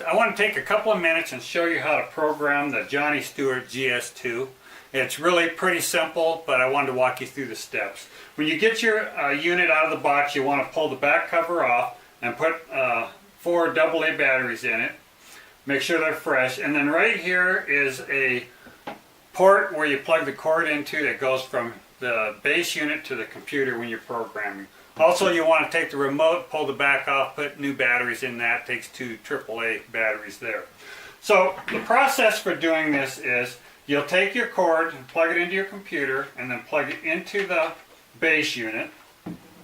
I want to take a couple of minutes and show you how to program the Johnny Stewart GS2. It's really pretty simple, but I wanted to walk you through the steps. When you get your unit out of the box, you want to pull the back cover off and put 4 AA batteries in it. Make sure they're fresh. And then right here is a port where you plug the cord into that goes from the base unit to the computer when you're programming. Also, you want to take the remote, pull the back off, put new batteries in that. It takes 2 AAA batteries there. So the process for doing this is you'll take your cord and plug it into your computer and then plug it into the base unit.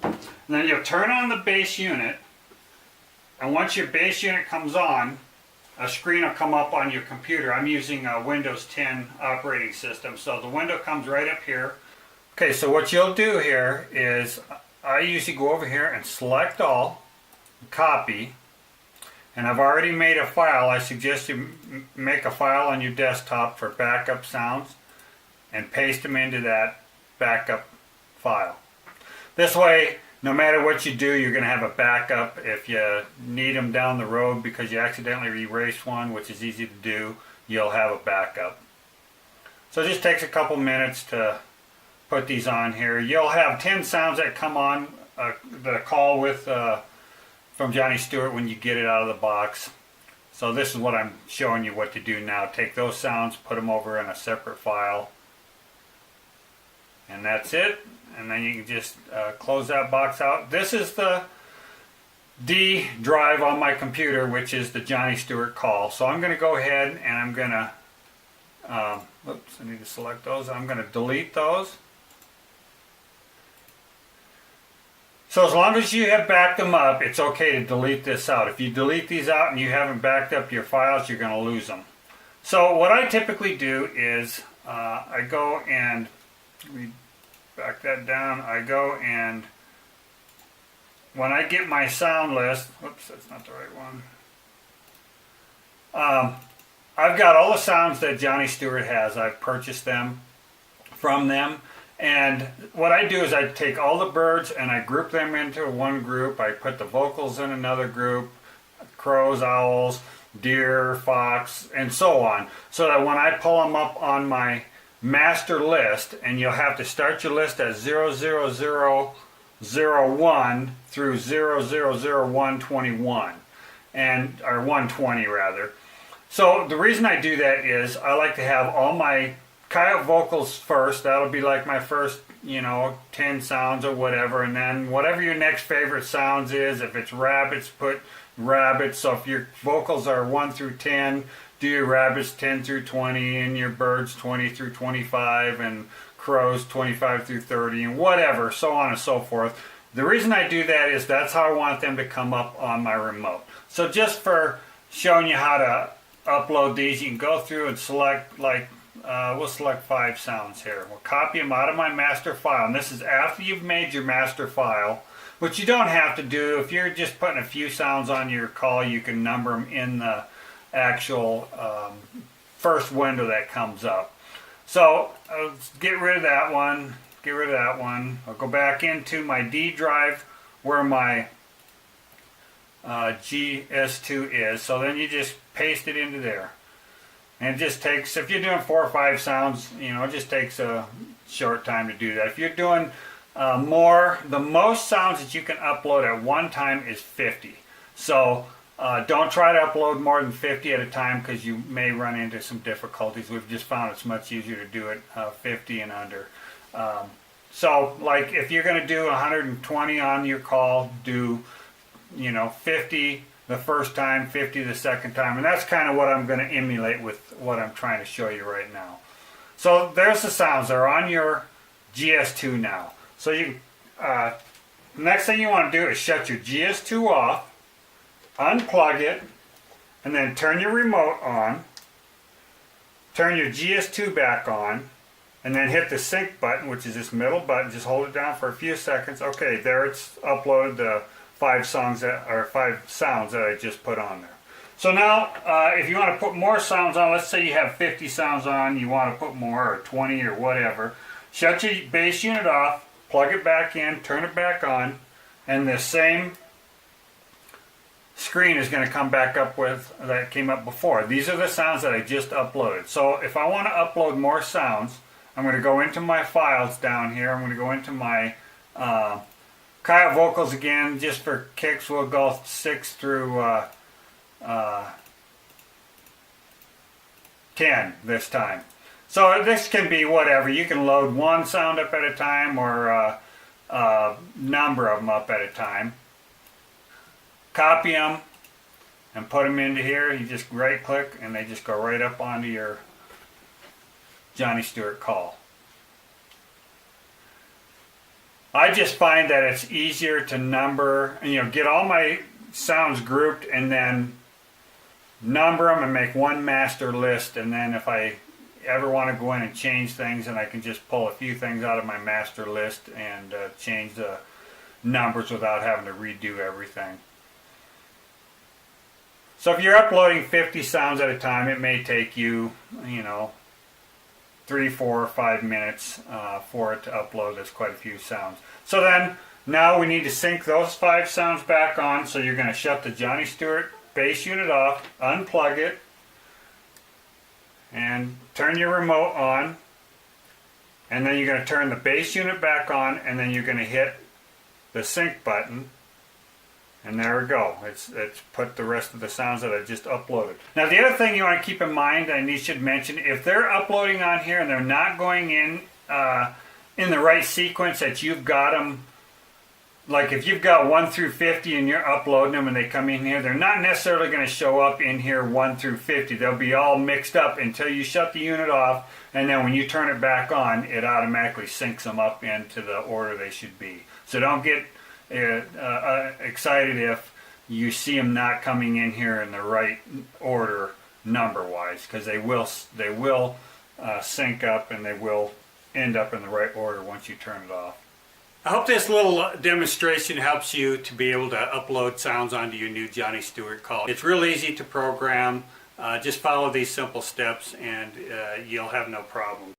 And then you'll turn on the base unit, and once your base unit comes on, a screen will come up on your computer. I'm using a Windows 10 operating system, so the window comes right up here. Okay, so what you'll do here is I usually go over here and select all, copy, and I've already made a file. I suggest you make a file on your desktop for backup sounds and paste them into that backup file. This way, no matter what you do, you're going to have a backup. If you need them down the road because you accidentally erased one, which is easy to do, you'll have a backup. So it just takes a couple minutes to put these on here. You'll have 10 sounds that come on the call with from Johnny Stewart when you get it out of the box. So this is what I'm showing you what to do now. Take those sounds, put them over in a separate file, and that's it. And then you can just close that box out. This is the D drive on my computer, which is the Johnny Stewart call. So I'm going to go ahead and I'm going to oops, I need to select those. I'm going to delete those. So as long as you have backed them up, it's okay to delete this out. If you delete these out and you haven't backed up your files, you're going to lose them. So what I typically do is I go and back that down. I go and when I get my sound list, whoops, that's not the right one. I've got all the sounds that Johnny Stewart has. I've purchased them from them. And what I do is I take all the birds and I group them into one group. I put the vocals in another group, crows, owls, deer, fox, and so on. So that when I pull them up on my master list, and you'll have to start your list at 00001 through 000121, and or 120 rather. So the reason I do that is I like to have all my coyote vocals first. That'll be like my first, 10 sounds or whatever, and then whatever your next favorite sounds is. If it's rabbits, put rabbits. So if your vocals are 1 through 10, do your rabbits 10 through 20, and your birds 20 through 25, and crows 25 through 30, and whatever, so on and so forth. The reason I do that is that's how I want them to come up on my remote. So just for showing you how to upload these, you can go through and select, like, we'll select 5 sounds here. We'll copy them out of my master file, and this is after you've made your master file, which you don't have to do. If you're just putting a few sounds on your call, you can number them in the actual first window that comes up. So let's get rid of that one, get rid of that one. I'll go back into my D drive where my GS2 is. So then you just paste it into there. And it just takes, if you're doing 4 or 5 sounds, it just takes a short time to do that. If you're doing more, the most sounds that you can upload at one time is 50. So don't try to upload more than 50 at a time because you may run into some difficulties. We've just found it's much easier to do it 50 and under. So like if you're going to do 120 on your call, do 50 the first time, 50 the second time, and that's kind of what I'm going to emulate with what I'm trying to show you right now. So there's the sounds. They're on your GS2 now. So you next thing you want to do is shut your GS2 off, unplug it, and then turn your remote on, turn your GS2 back on, and then hit the sync button, which is this middle button. Just hold it down for a few seconds. Okay, there it's uploaded the 5 sounds that I just put on there. So now, if you want to put more sounds on, let's say you have 50 sounds on, you want to put more, or 20 or whatever, shut your base unit off, plug it back in, turn it back on, and the same screen is going to come back up with that came up before. These are the sounds that I just uploaded. So if I want to upload more sounds, I'm going to go into my files down here. I'm going to go into my Coyote vocals again. Just for kicks, we'll go 6 through 10 this time. So this can be whatever. You can load one sound up at a time or a number of them up at a time. Copy them and put them into here. You just right click and they just go right up onto your Johnny Stewart call. I just find that it's easier to number, get all my sounds grouped and then number them and make one master list, and then if I ever want to go in and change things, and I can just pull a few things out of my master list and change the numbers without having to redo everything. So if you're uploading 50 sounds at a time, it may take you, 3, 4, 5 minutes for it to upload. There's quite a few sounds. So then, now we need to sync those 5 sounds back on. So you're going to shut the Johnny Stewart bass unit off, unplug it, and turn your remote on. And then you're going to turn the bass unit back on, and then you're going to hit the sync button. And there we go. It's put the rest of the sounds that I just uploaded. Now the other thing you want to keep in mind, and you should mention, if they're uploading on here and they're not going in the right sequence that you've got them, like if you've got 1 through 50 and you're uploading them and they come in here, they're not necessarily going to show up in here 1 through 50. They'll be all mixed up until you shut the unit off, and then when you turn it back on, it automatically syncs them up into the order they should be. So don't get excited if you see them not coming in here in the right order number wise, because they will sync up and they will end up in the right order once you turn it off. I hope this little demonstration helps you to be able to upload sounds onto your new Johnny Stewart call. It's real easy to program. Just follow these simple steps and you'll have no problem.